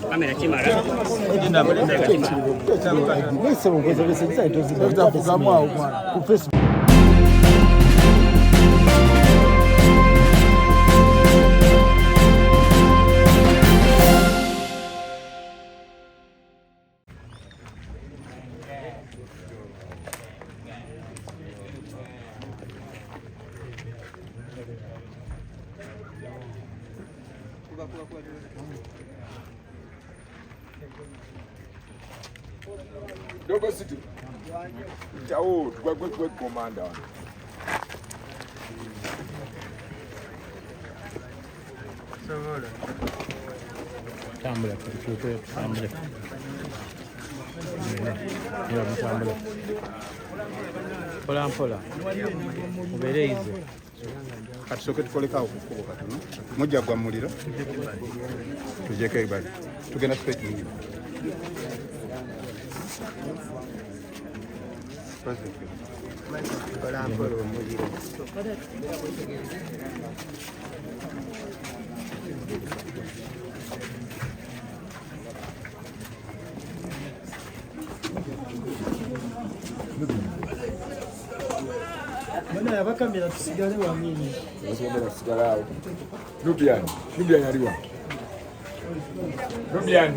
Kamera kimara. Dogo City. Jao, quick commander. Tambula, tambula. Tambula. Pola mpola. Ubereze. Katusoke tukoleka okukubo katono. Mujja gwa muliro. Tujeke ibali. Tugenda straight mu. Pola mpola muliro. Bana abakamera tusigale wamini. Tusigale tusigala. Lubian aliwa. Lubian.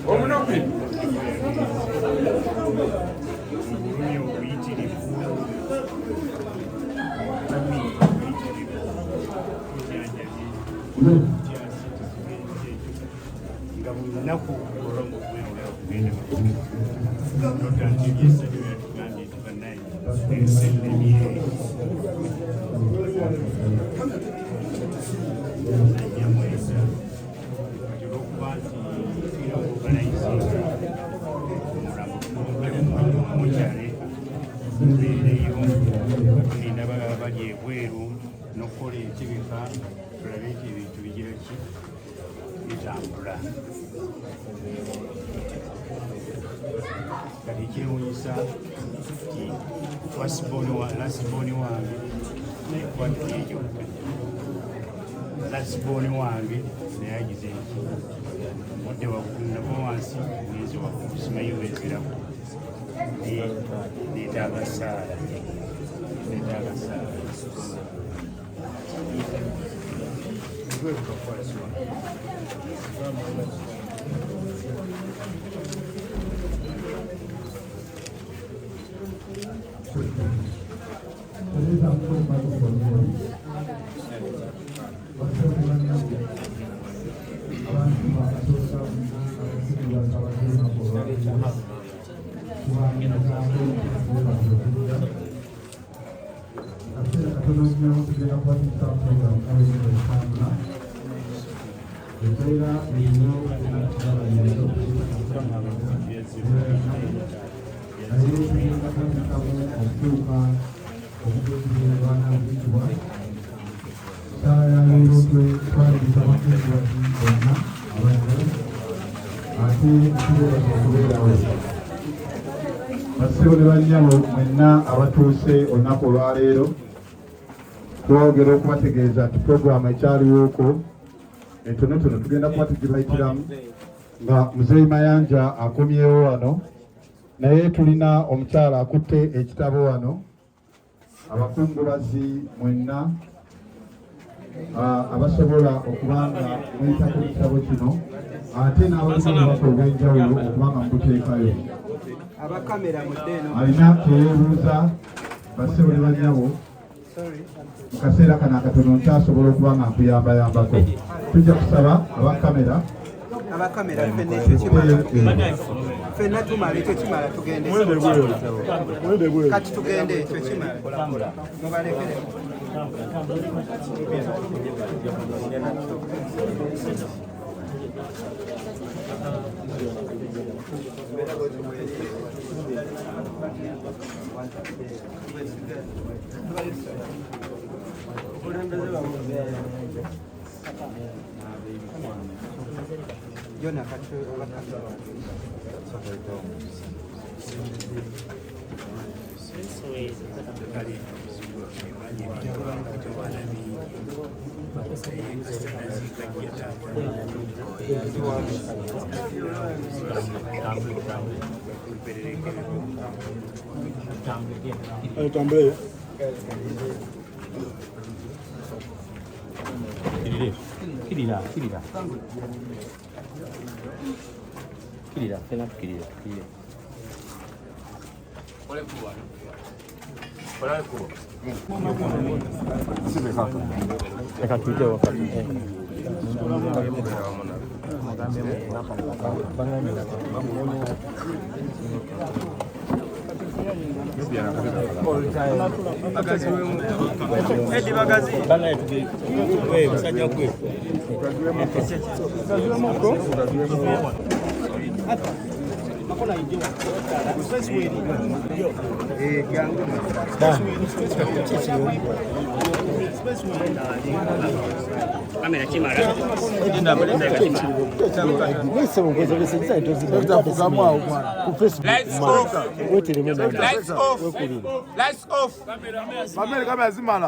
Omunopi. Lasiboni wange naye agize nti mudde wakunako wansi mwezi wakusimayo weziraku neetaaga saala Basebo ne bannyabo mwenna abatuuse olunaku olwaleero twogera okubategeeza nti puroguramu ekyaliwoko entonotono tugenda kuba tugibayitiramu nga muzeeyi Mayanja akomyeewo wano, naye tulina omukyala akutte ekitabo wano, abakungubazi mwenna abasobola okubanga mwita ku kitabo kino ate n'abakungubazi obw'enjawulo okubanga mukuteekayo. Alina kyebuuza basebo ne bannyabo mu kaseera kano akatono nkyasobola okuba nga nkuyambayambako. Tujja kusaba abakamera ffenna tumala ekyo kimala tugende kati tugende ekyo kimala mubalekere Jona kati Kirira, fena kirira. Eka tuite wakati.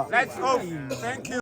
Lights off. Thank you.